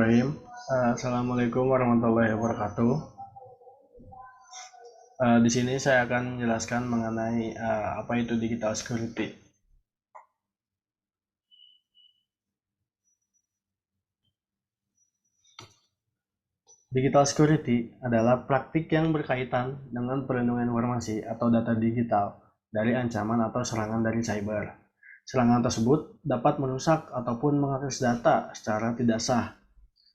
Bismillahirrahmanirrahim. Assalamualaikum warahmatullahi wabarakatuh. Di sini saya akan menjelaskan mengenai apa itu digital security. Digital security adalah praktik yang berkaitan dengan perlindungan informasi atau data digital dari ancaman atau serangan dari cyber. Serangan tersebut dapat merusak ataupun mengakses data secara tidak sah.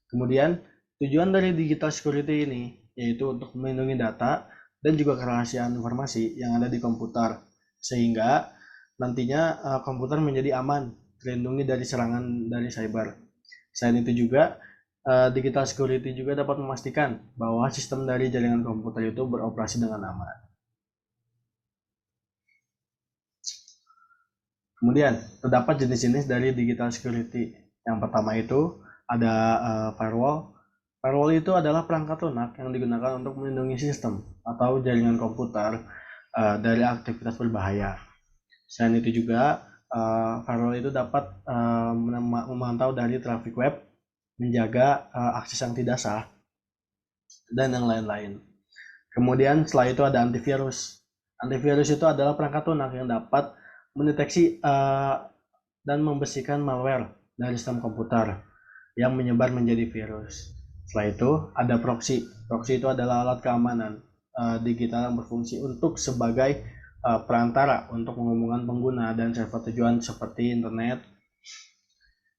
Kemudian, tujuan dari digital security ini yaitu untuk melindungi data dan juga kerahasiaan informasi yang ada di komputer, sehingga nantinya komputer menjadi aman, terlindungi dari serangan dari cyber. Selain itu juga, digital security juga dapat memastikan bahwa sistem dari jaringan komputer itu beroperasi dengan aman. Kemudian, terdapat jenis-jenis dari digital security. Yang pertama itu ada firewall. Firewall itu adalah perangkat lunak yang digunakan untuk melindungi sistem atau jaringan komputer dari aktivitas berbahaya. Selain itu juga, firewall itu dapat memantau dari traffic web, menjaga akses yang tidak sah, dan yang lain-lain. Kemudian setelah itu ada antivirus. Antivirus itu adalah perangkat lunak yang dapat mendeteksi dan membersihkan malware dari sistem komputer yang menyebar menjadi virus. Setelah itu ada proxy. Proxy itu adalah alat keamanan digital yang berfungsi untuk sebagai perantara untuk menghubungkan pengguna dan server tujuan seperti internet.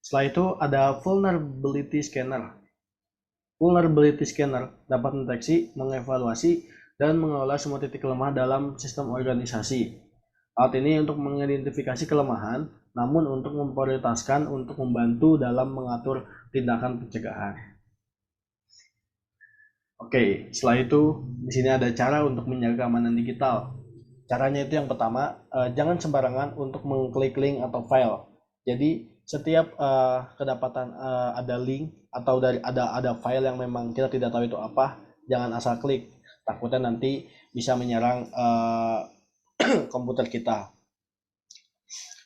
Setelah itu ada vulnerability scanner. Vulnerability scanner dapat mendeteksi, mengevaluasi, dan mengelola semua titik lemah dalam sistem organisasi. Alat ini untuk mengidentifikasi kelemahan, namun untuk memprioritaskan untuk membantu dalam mengatur tindakan pencegahan. Oke, setelah itu di sini ada cara untuk menjaga keamanan digital. Caranya itu yang pertama, jangan sembarangan untuk mengklik link atau file. Jadi setiap kedapatan ada link atau dari ada file yang memang kita tidak tahu itu apa, jangan asal klik. Takutnya nanti bisa menyerang komputer kita.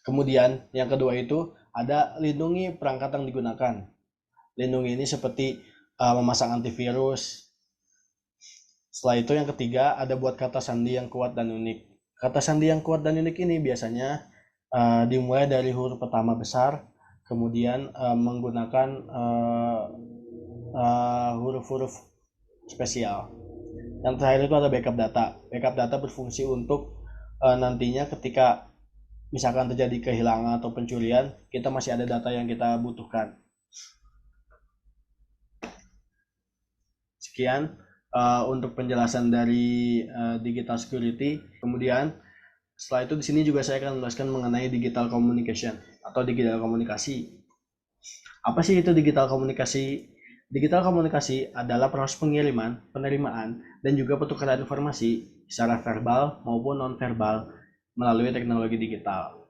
Kemudian yang kedua itu ada lindungi perangkat yang digunakan. Lindungi ini seperti memasang antivirus. Setelah itu yang ketiga ada buat kata sandi yang kuat dan unik. Kata sandi yang kuat dan unik ini biasanya dimulai dari huruf pertama besar, kemudian menggunakan huruf-huruf spesial. Yang terakhir itu ada backup data. Backup data berfungsi untuk nantinya ketika misalkan terjadi kehilangan atau pencurian, kita masih ada data yang kita butuhkan. Sekian untuk penjelasan dari digital security. Kemudian setelah itu di sini juga saya akan menjelaskan mengenai digital communication atau digital komunikasi. Apa sih itu digital komunikasi? Digital komunikasi adalah proses pengiriman, penerimaan, dan juga pertukaran informasi secara verbal maupun non-verbal melalui teknologi digital.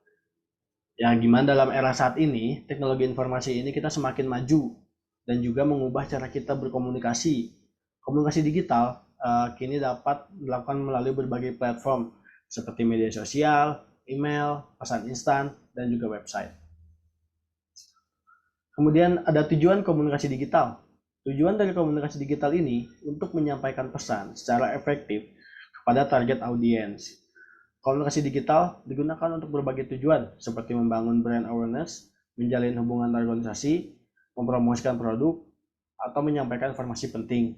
Ya, gimana dalam era saat ini, teknologi informasi ini kita semakin maju dan juga mengubah cara kita berkomunikasi. Komunikasi digital kini dapat dilakukan melalui berbagai platform seperti media sosial, email, pesan instan, dan juga website. Kemudian ada tujuan komunikasi digital. Tujuan dari komunikasi digital ini untuk menyampaikan pesan secara efektif kepada target audiens. Komunikasi digital digunakan untuk berbagai tujuan seperti membangun brand awareness, menjalin hubungan organisasi, mempromosikan produk, atau menyampaikan informasi penting.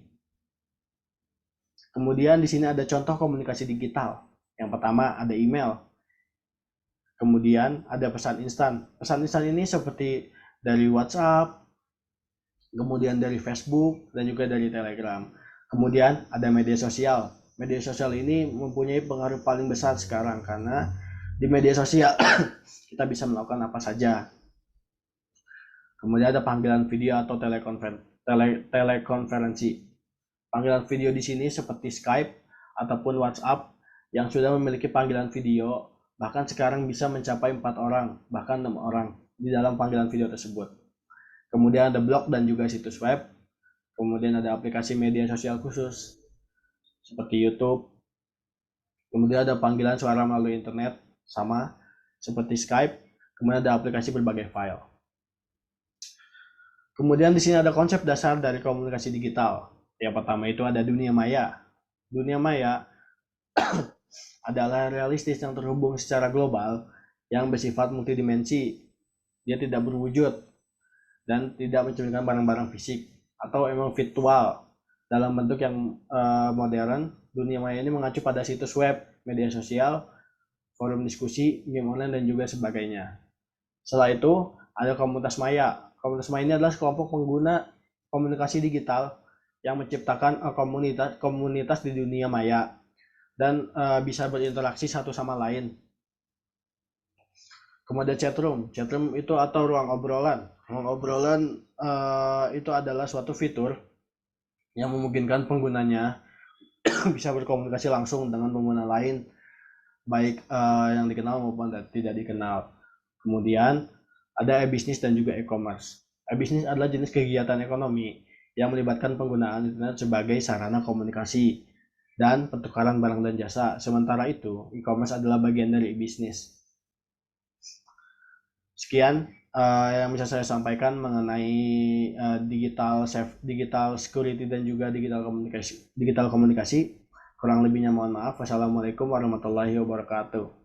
Kemudian di sini ada contoh komunikasi digital. Yang pertama ada email. Kemudian ada pesan instan. Pesan instan ini seperti dari WhatsApp, kemudian dari Facebook, dan juga dari Telegram. Kemudian ada media sosial. Media sosial ini mempunyai pengaruh paling besar sekarang karena di media sosial kita bisa melakukan apa saja. Kemudian ada panggilan video atau telekonferensi. Panggilan video di sini seperti Skype ataupun WhatsApp yang sudah memiliki panggilan video, bahkan sekarang bisa mencapai 4 orang, bahkan 6 orang di dalam panggilan video tersebut. Kemudian ada blog dan juga situs web. Kemudian ada aplikasi media sosial khusus seperti YouTube. Kemudian ada panggilan suara melalui internet sama seperti Skype. Kemudian ada aplikasi berbagai file. Kemudian di sini ada konsep dasar dari komunikasi digital. Yang pertama itu ada dunia maya. Dunia maya adalah realistis yang terhubung secara global yang bersifat multidimensi. Dia tidak berwujud dan tidak mencerminkan barang-barang fisik atau emang virtual dalam bentuk yang modern. Dunia maya ini mengacu pada situs web, media sosial, forum diskusi, game online dan juga sebagainya. Setelah itu ada komunitas maya. Komunitas maya ini adalah kelompok pengguna komunikasi digital yang menciptakan komunitas di dunia maya dan bisa berinteraksi satu sama lain. Kemudian chatroom itu atau ruang obrolan. Ruang obrolan itu adalah suatu fitur yang memungkinkan penggunanya bisa berkomunikasi langsung dengan pengguna lain, baik yang dikenal maupun tidak dikenal. Kemudian ada e-bisnis dan juga e-commerce. E-bisnis adalah jenis kegiatan ekonomi yang melibatkan penggunaan internet sebagai sarana komunikasi dan pertukaran barang dan jasa. Sementara itu, e-commerce adalah bagian dari e-bisnis. Sekian yang bisa saya sampaikan mengenai digital security dan juga digital komunikasi. Kurang lebihnya mohon maaf. Wassalamualaikum warahmatullahi wabarakatuh.